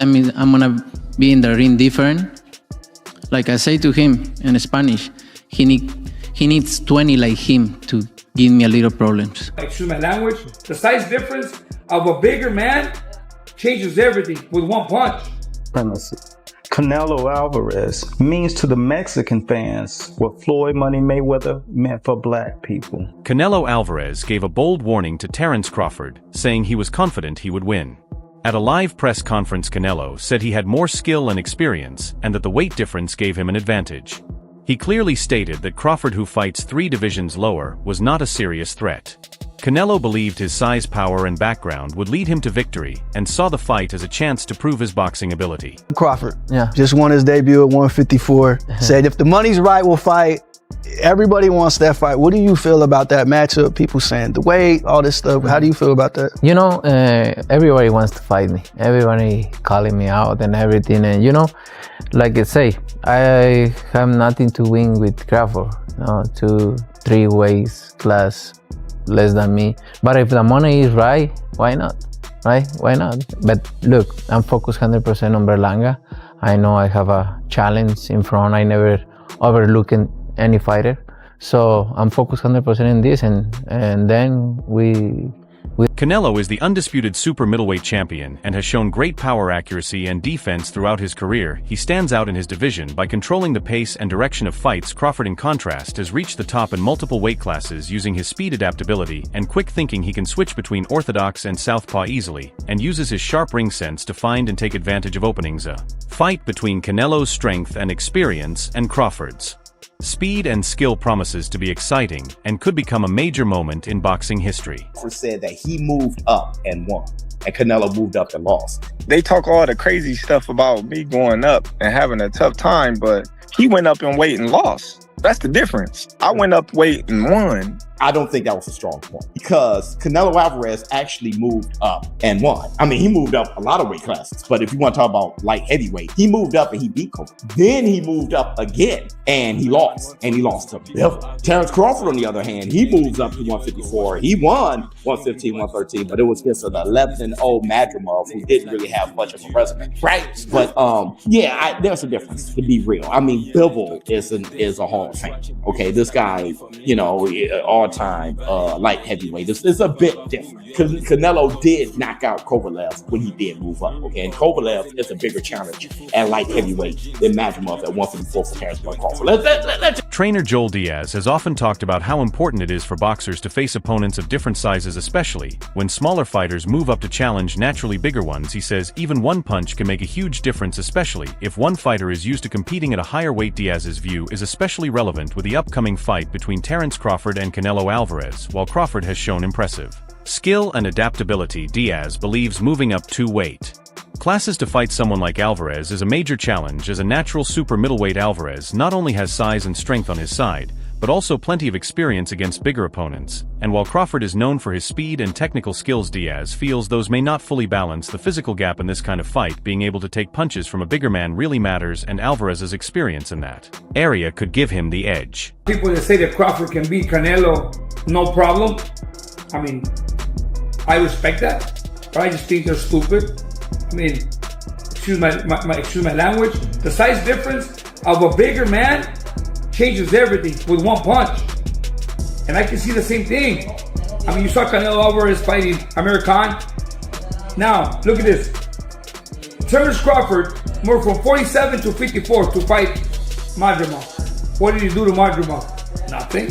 I mean, I'm gonna be in the ring different. Like I say to him in Spanish, he needs 20 like him to give me a little problems. Excuse my language. The size difference of a bigger man changes everything with one punch. Canelo Alvarez means to the Mexican fans what Floyd Money Mayweather meant for black people. Canelo Alvarez gave a bold warning to Terence Crawford, saying he was confident he would win. At a live press conference, Canelo said he had more skill and experience and that the weight difference gave him an advantage. He clearly stated that Crawford, who fights 3 divisions lower, was not a serious threat. Canelo believed his size, power, and background would lead him to victory and saw the fight as a chance to prove his boxing ability. Crawford, just won his debut at 154. Said if the money's right, we'll fight. Everybody wants that fight. What do you feel about that matchup? People saying the weight, all this stuff. How do you feel about that? You know, everybody wants to fight me. Everybody calling me out and everything. And you know, like I say, I have nothing to win with Crawford. 2, 3 weights class less than me. But if the money is right, why not? Right? Why not? But look, I'm focused 100% on Berlanga. I know I have a challenge in front. I never overlook any fighter. So I'm focused 100% in this, and then we... Canelo is the undisputed super middleweight champion and has shown great power, accuracy, and defense throughout his career. He stands out in his division by controlling the pace and direction of fights. Crawford, in contrast, has reached the top in multiple weight classes. Using his speed, adaptability, and quick thinking, he can switch between orthodox and southpaw easily, and uses his sharp ring sense to find and take advantage of openings. A fight between Canelo's strength and experience and Crawford's speed and skill promises to be exciting and could become a major moment in boxing history. Crawford said that he moved up and won, and Canelo moved up and lost. They talk all the crazy stuff about me going up and having a tough time, but he went up in weight and lost. That's the difference. I went up weight and won. I don't think that was a strong point because Canelo Alvarez actually moved up and won. I mean, he moved up a lot of weight classes, but if you want to talk about light heavyweight, he moved up and he beat Crawford. Then he moved up again and he lost to Buildup. Terence Crawford, on the other hand, he moves up to 154. He won 115, 113, but it was against an 11-0 Madrimov who didn't really have much of a resume, right? But there's a difference, to be real. I mean, Bivol is a Hall of Fame. Okay, this guy, all-time light heavyweight. It's a bit different. Canelo did knock out Kovalev when he did move up. Okay, and Kovalev is a bigger challenge at light heavyweight than Madrimov at 154 for Terence Crawford. Trainer Joel Diaz has often talked about how important it is for boxers to face opponents of different sizes, especially when smaller fighters move up to challenge naturally bigger ones. He says even one punch can make a huge difference, especially if one fighter is used to competing at a higher weight. Diaz's view is especially relevant with the upcoming fight between Terence Crawford and Canelo Alvarez. While Crawford has shown impressive skill and adaptability, Diaz believes moving up 2 weight classes to fight someone like Alvarez is a major challenge, as a natural super middleweight. Alvarez not only has size and strength on his side, but also plenty of experience against bigger opponents. And while Crawford is known for his speed and technical skills, Diaz feels those may not fully balance the physical gap in this kind of fight. Being able to take punches from a bigger man really matters, and Alvarez's experience in that area could give him the edge. People that say that Crawford can beat Canelo, no problem. I mean, I respect that, but I just think they're stupid. I mean, excuse my language. The size difference of a bigger man changes everything with one punch. And I can see the same thing. I mean, you saw Canelo Alvarez fighting Amir Khan. Now, look at this. Terence Crawford moved from 47 to 54 to fight Madrimov. What did he do to Madrimov? Nothing.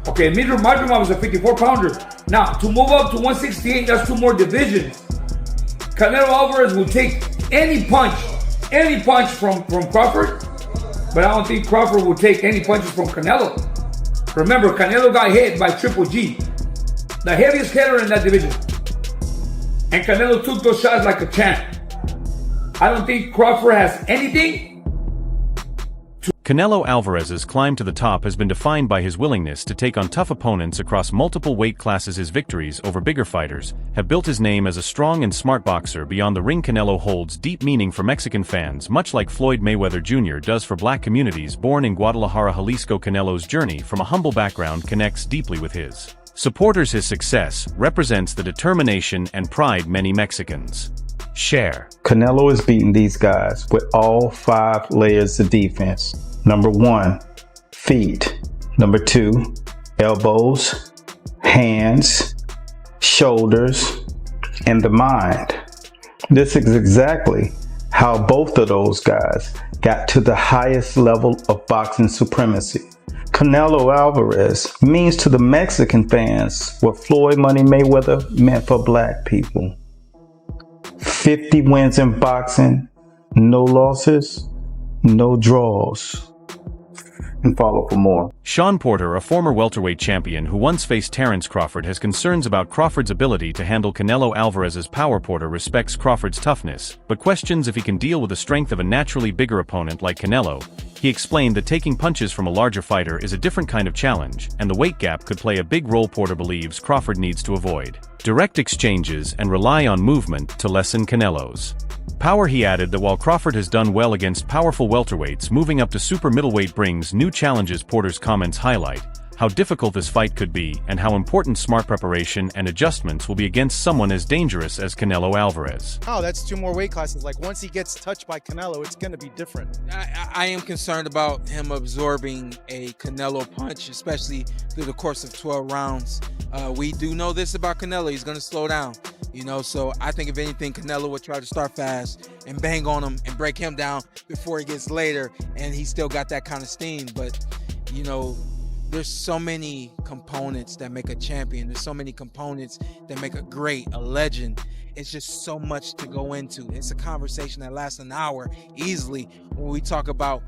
Okay, Madrimov was a 54-pounder. Now, to move up to 168, that's 2 more divisions. Canelo Alvarez will take any punch from Crawford, but I don't think Crawford will take any punches from Canelo. Remember, Canelo got hit by Triple G, the heaviest hitter in that division. And Canelo took those shots like a champ. I don't think Crawford has anything. Canelo Alvarez's climb to the top has been defined by his willingness to take on tough opponents across multiple weight classes. His victories over bigger fighters have built his name as a strong and smart boxer. Beyond the ring, Canelo holds deep meaning for Mexican fans, much like Floyd Mayweather Jr. does for black communities. Born in Guadalajara, Jalisco, Canelo's journey from a humble background connects deeply with his Supporters his success represents the determination and pride many Mexicans share. Canelo is beating these guys with all 5 layers of defense. Number 1, feet. Number 2, elbows, hands, shoulders, and the mind. This is exactly how both of those guys got to the highest level of boxing supremacy. Canelo Alvarez means to the Mexican fans what Floyd Money Mayweather meant for black people. 50 wins in boxing, no losses, no draws. And follow for more. Shawn Porter, a former welterweight champion who once faced Terence Crawford, has concerns about Crawford's ability to handle Canelo Alvarez's power. Porter respects Crawford's toughness, but questions if he can deal with the strength of a naturally bigger opponent like Canelo. He explained that taking punches from a larger fighter is a different kind of challenge, and the weight gap could play a big role. Porter believes Crawford needs to avoid direct exchanges and rely on movement to lessen Canelo's power. He added that while Crawford has done well against powerful welterweights, moving up to super middleweight brings new challenges. Porter's comments highlight how difficult this fight could be and how important smart preparation and adjustments will be against someone as dangerous as Canelo Alvarez. Oh, that's 2 more weight classes. Like, once he gets touched by Canelo, it's going to be different. I am concerned about him absorbing a Canelo punch, especially through the course of 12 rounds. We do know this about Canelo. He's going to slow down, so I think if anything, Canelo would try to start fast and bang on him and break him down before he gets later, and he's still got that kind of steam. But, there's so many components that make a champion. There's so many components that make a great, a legend. It's just so much to go into. It's a conversation that lasts an hour easily when we talk about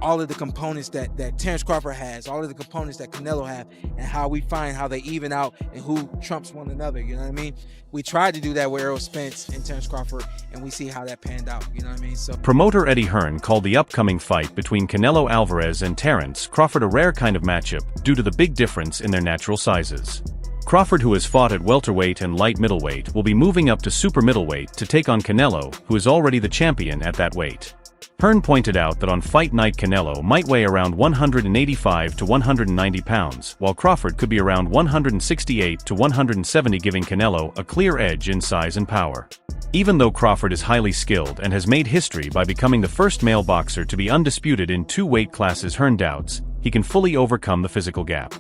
all of the components that Terence Crawford has, all of the components that Canelo have, and how we find how they even out and who trumps one another, you know what I mean? We tried to do that with Errol Spence and Terence Crawford, and we see how that panned out, you know what I mean? So, promoter Eddie Hearn called the upcoming fight between Canelo Alvarez and Terence Crawford a rare kind of matchup due to the big difference in their natural sizes. Crawford, who has fought at welterweight and light middleweight, will be moving up to super middleweight to take on Canelo, who is already the champion at that weight. Hearn pointed out that on fight night Canelo might weigh around 185 to 190 pounds, while Crawford could be around 168 to 170, giving Canelo a clear edge in size and power. Even though Crawford is highly skilled and has made history by becoming the first male boxer to be undisputed in 2 weight classes, Hearn doubts he can fully overcome the physical gap.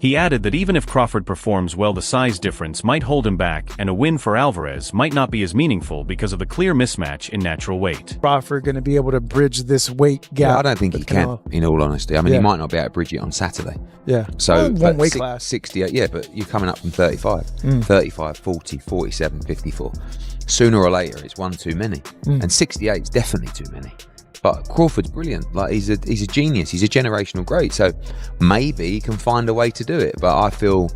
He added that even if Crawford performs well, the size difference might hold him back, and a win for Alvarez might not be as meaningful because of the clear mismatch in natural weight. Crawford going to be able to bridge this weight gap? Yeah, I don't think he can, in all honesty. I mean, he might not be able to bridge it on Saturday. Yeah. So, one weight class. 68, yeah, but you're coming up from 35. 35, 40, 47, 54. Sooner or later, it's one too many. And 68 is definitely too many. But Crawford's brilliant. Like, he's a genius. He's a generational great. So maybe he can find a way to do it. But I feel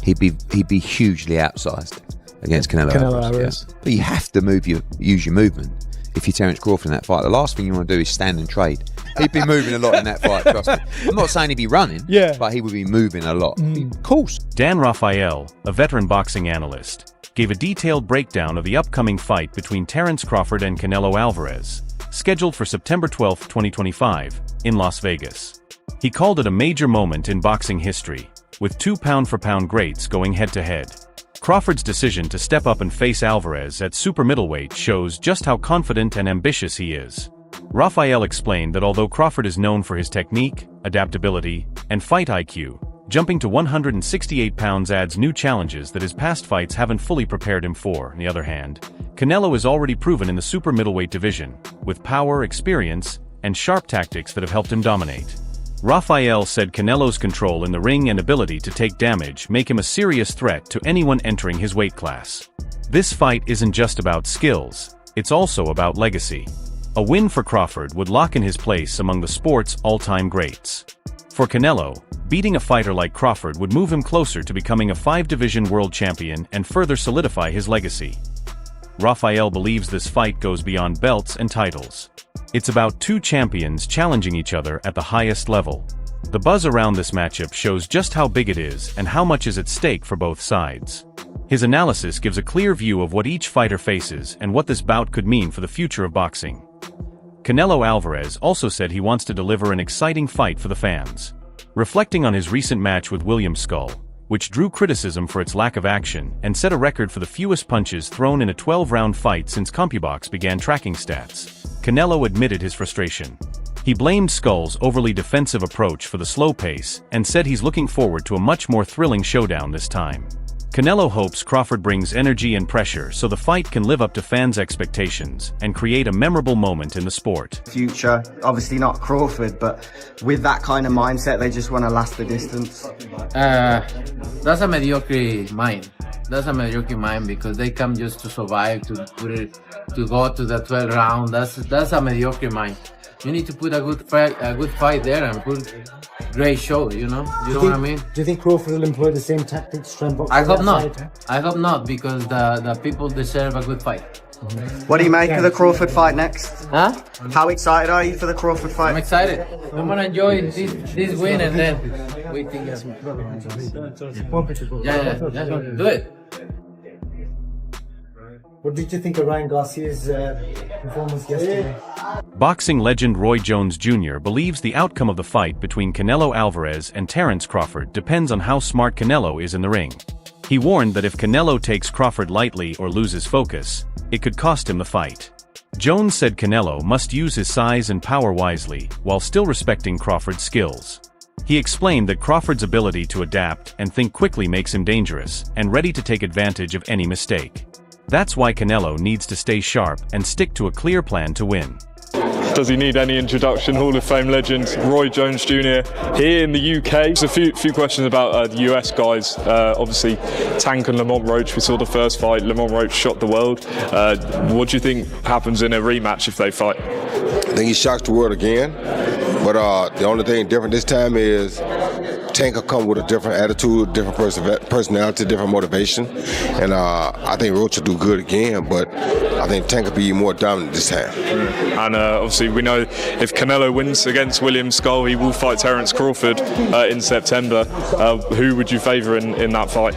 he'd be hugely outsized against Canelo Alvarez. Yeah. But you have to use your movement if you're Terence Crawford in that fight. The last thing you want to do is stand and trade. He'd be moving a lot in that fight, trust me. I'm not saying he'd be running, but he would be moving a lot. Of course. Dan Rafael, a veteran boxing analyst, gave a detailed breakdown of the upcoming fight between Terence Crawford and Canelo Alvarez, scheduled for September 12, 2025, in Las Vegas. He called it a major moment in boxing history, with 2 pound-for-pound greats going head-to-head. Crawford's decision to step up and face Alvarez at super middleweight shows just how confident and ambitious he is. Rafael explained that although Crawford is known for his technique, adaptability, and fight IQ, jumping to 168 pounds adds new challenges that his past fights haven't fully prepared him for. On the other hand, Canelo is already proven in the super middleweight division, with power, experience, and sharp tactics that have helped him dominate. Rafael said Canelo's control in the ring and ability to take damage make him a serious threat to anyone entering his weight class. This fight isn't just about skills, it's also about legacy. A win for Crawford would lock in his place among the sport's all-time greats. For Canelo, beating a fighter like Crawford would move him closer to becoming a 5-division world champion and further solidify his legacy. Rafael believes this fight goes beyond belts and titles. It's about 2 champions challenging each other at the highest level. The buzz around this matchup shows just how big it is and how much is at stake for both sides. His analysis gives a clear view of what each fighter faces and what this bout could mean for the future of boxing. Canelo Alvarez also said he wants to deliver an exciting fight for the fans. Reflecting on his recent match with William Skull, which drew criticism for its lack of action and set a record for the fewest punches thrown in a 12-round fight since CompuBox began tracking stats. Canelo admitted his frustration. He blamed Skull's overly defensive approach for the slow pace and said he's looking forward to a much more thrilling showdown this time. Canelo hopes Crawford brings energy and pressure so the fight can live up to fans' expectations and create a memorable moment in the sport. Future, obviously not Crawford, but with that kind of mindset, they just want to last the distance. That's a mediocre mind. That's a mediocre mind because they come just to survive, to go to the 12th round. That's a mediocre mind. You need to put a good fight there and put great show, you know? You know what I mean? Do you think Crawford will employ the same tactics? I hope not. I hope not, because the people deserve a good fight. What do you make of the Crawford fight next? Huh? How excited are you for the Crawford fight? I'm excited. I'm gonna enjoy this win and then we think do it. What did you think of Ryan Garcia's performance yesterday? Boxing legend Roy Jones Jr. believes the outcome of the fight between Canelo Alvarez and Terence Crawford depends on how smart Canelo is in the ring. He warned that if Canelo takes Crawford lightly or loses focus, it could cost him the fight. Jones said Canelo must use his size and power wisely, while still respecting Crawford's skills. He explained that Crawford's ability to adapt and think quickly makes him dangerous and ready to take advantage of any mistake. That's why Canelo needs to stay sharp and stick to a clear plan to win. Does he need any introduction? Hall of Fame legend Roy Jones Jr. here in the UK. There's a few questions about the US guys. Obviously, Tank and Lamont Roach, we saw the first fight. Lamont Roach shot the world. What do you think happens in a rematch if they fight? I think he shocks the world again. But the only thing different this time is Tank will come with a different attitude, different personality, different motivation. And I think Roach will do good again, but I think Tank will be more dominant this time. And obviously we know if Canelo wins against William Skull, he will fight Terence Crawford in September. Who would you favour in that fight?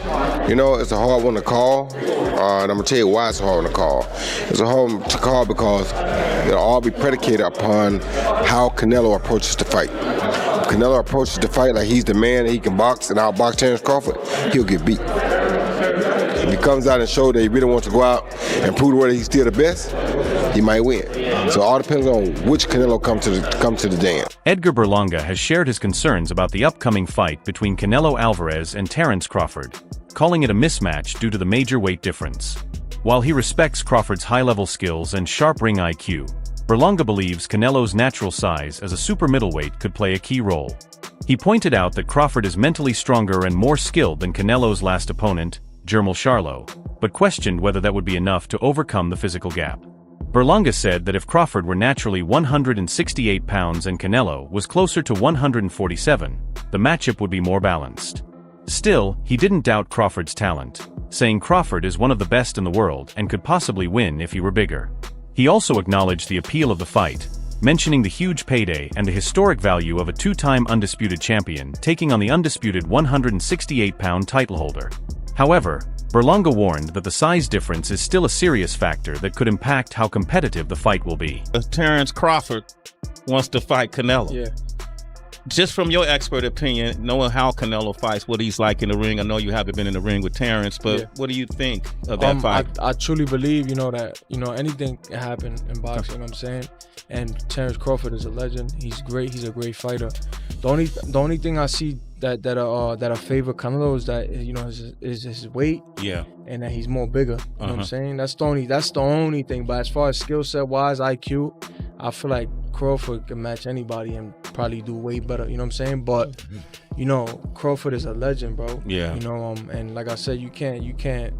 You know, it's a hard one to call. And I'm going to tell you why it's a hard one to call. It's a hard one to call because it'll all be predicated upon how Canelo approaches the fight. If Canelo approaches the fight like he's the man and he can box and outbox Terence Crawford, he'll get beat. If he comes out and shows that he really wants to go out and prove whether he's still the best, he might win. So it all depends on which Canelo come to the dance. Edgar Berlanga has shared his concerns about the upcoming fight between Canelo Alvarez and Terence Crawford, calling it a mismatch due to the major weight difference. While he respects Crawford's high-level skills and sharp ring IQ, Berlanga believes Canelo's natural size as a super middleweight could play a key role. He pointed out that Crawford is mentally stronger and more skilled than Canelo's last opponent, Jermall Charlo, but questioned whether that would be enough to overcome the physical gap. Berlanga said that if Crawford were naturally 168 pounds and Canelo was closer to 147, the matchup would be more balanced. Still, he didn't doubt Crawford's talent, saying Crawford is one of the best in the world and could possibly win if he were bigger. He also acknowledged the appeal of the fight, mentioning the huge payday and the historic value of a two-time undisputed champion taking on the undisputed 168-pound title holder. However, Berlanga warned that the size difference is still a serious factor that could impact how competitive the fight will be. Terence Crawford wants to fight Canelo. Yeah. Just from your expert opinion, knowing how Canelo fights, what he's like in the ring, I know you haven't been in the ring with Terence, but what do you think of that fight? I truly believe, that, anything can happen in boxing, you know what I'm saying? And Terence Crawford is a legend. He's great. He's a great fighter. The only thing I see that favor Canelo is that, is his weight. Yeah. And that he's more bigger. You know what I'm saying? That's the only thing. But as far as skill set wise, IQ, I feel like Crawford can match anybody and probably do way better. You know what I'm saying? But Crawford is a legend, bro. Yeah. And like I said, you can't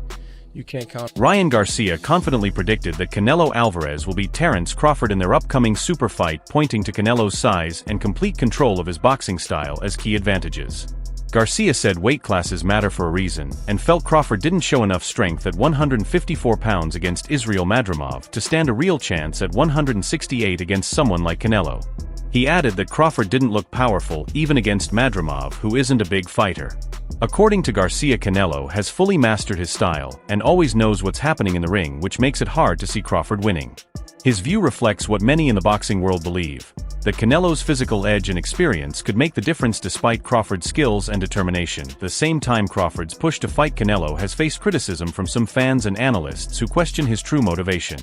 count. Ryan Garcia confidently predicted that Canelo Alvarez will beat Terence Crawford in their upcoming super fight, pointing to Canelo's size and complete control of his boxing style as key advantages. Garcia said weight classes matter for a reason, and felt Crawford didn't show enough strength at 154 pounds against Israel Madrimov to stand a real chance at 168 against someone like Canelo. He added that Crawford didn't look powerful even against Madrimov, who isn't a big fighter. According to Garcia, Canelo has fully mastered his style and always knows what's happening in the ring, which makes it hard to see Crawford winning. His view reflects what many in the boxing world believe. that Canelo's physical edge and experience could make the difference despite Crawford's skills and determination. The same time Crawford's push to fight Canelo has faced criticism from some fans and analysts who question his true motivation.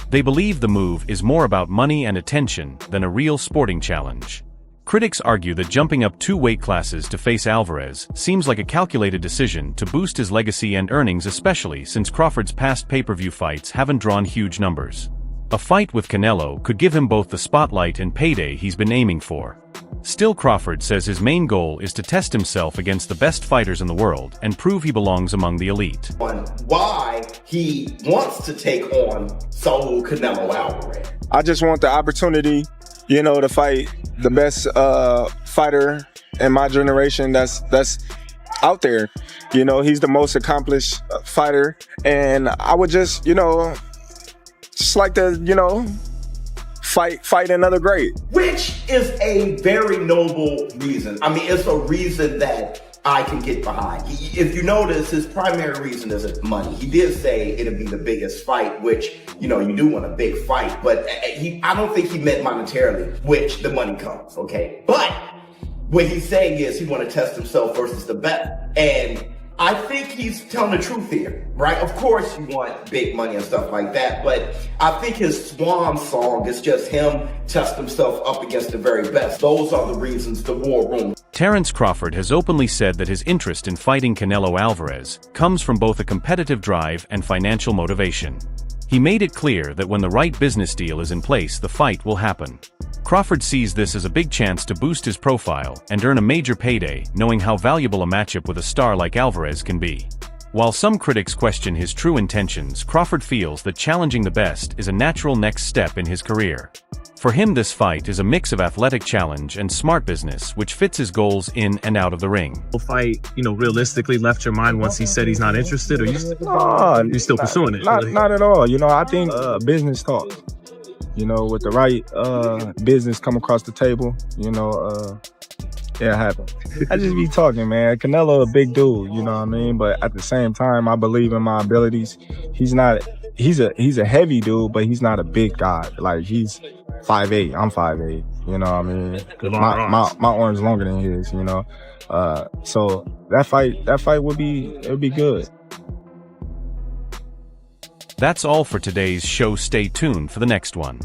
They believe the move is more about money and attention than a real sporting challenge. Critics argue that jumping up 2 weight classes to face Alvarez seems like a calculated decision to boost his legacy and earnings, especially since Crawford's past pay-per-view fights haven't drawn huge numbers. A fight with Canelo could give him both the spotlight and payday he's been aiming for. Still, Crawford says his main goal is to test himself against the best fighters in the world and prove he belongs among the elite. Why he wants to take on Saul Canelo Alvarez. I just want the opportunity, to fight the best fighter in my generation that's out there. He's the most accomplished fighter, and I would just like to, fight another great. Which is a very noble reason. I mean, it's a reason that I can get behind. If you notice, his primary reason isn't money. He did say it'd be the biggest fight, which, you do want a big fight, but I don't think he meant monetarily, which the money comes, okay? But what he's saying is he want to test himself versus the best. And I think he's telling the truth here, right? Of course you want big money and stuff like that, but I think his swan song is just him test himself up against the very best. Those are the reasons, the war room. Terence Crawford has openly said that his interest in fighting Canelo Alvarez comes from both a competitive drive and financial motivation. He made it clear that when the right business deal is in place, the fight will happen. Crawford sees this as a big chance to boost his profile and earn a major payday, knowing how valuable a matchup with a star like Alvarez can be. While some critics question his true intentions, Crawford feels that challenging the best is a natural next step in his career. For him, this fight is a mix of athletic challenge and smart business, which fits his goals in and out of the ring. Fight, realistically left your mind once he said he's not interested, or you're still pursuing it? Not at all. I think business talks. With the right business come across the table, it happens. I just be talking, man. Canelo a big dude, you know what I mean? But at the same time, I believe in my abilities. He's a heavy dude, but he's not a big guy. Like, he's 5'8", I'm 5'8", you know what I mean? My arm's longer than his, so that fight would be good. That's all for today's show. Stay tuned for the next one.